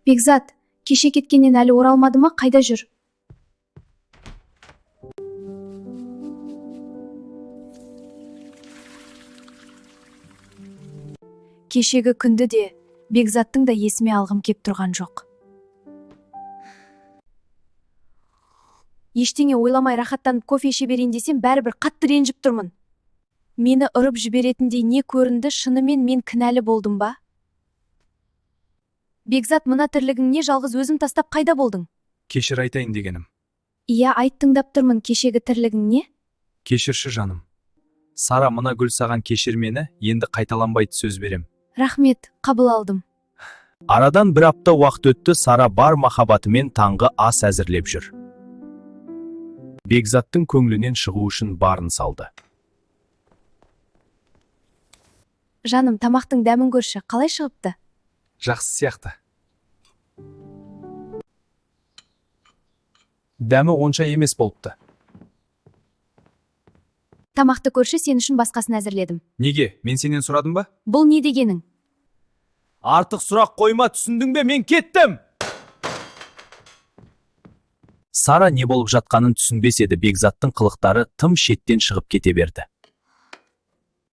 Бекзат, кеше кеткеннен әлі оралмады ма, қайда жүр? Кешегі күнді де Бекзаттың да есіме алғым кеп тұрған жоқ. Ештеңе ойламай рахаттанып кофе іше берейін десем, бәрібір қатты ренжіп тұрмын. Мені ұрып жіберетіндей не көрінді, шынымен мен кінәлі болдым ба? Бекзат, мына тірлігіңне жалғыз өзім тастап қайда болдың? Кешір айтайын дегенім. Иә, айт, тыңдап тұрмын. Кешегі тірлігіңне? Кешірші жаным. Сара, мына гүл саған кешір мені, енді қайталанбайды сөз берем. Рахмет, қабыл алдым. Арадан бір апта уақыт өтті, Сара бар махаббатымен таңғы ас әзірлеп жүр. Бекзаттың көңілінен шығу үшін барын салды. Жаным, тамақтың дәмін көрші, қалай шығыпты? Жақсы сияқты. Дәмі онша емес болыпты. Тамақты көрші, сен үшін басқасын әзірледім. Неге? Мен сенен сұрадым ба? Бұл не дегенің? Артық сұрақ қойма, түсіндің бе? Мен кеттім! Сара не болып жатқанын түсінбес еді, Бекзаттың қылықтары тым шеттен шығып кете берді.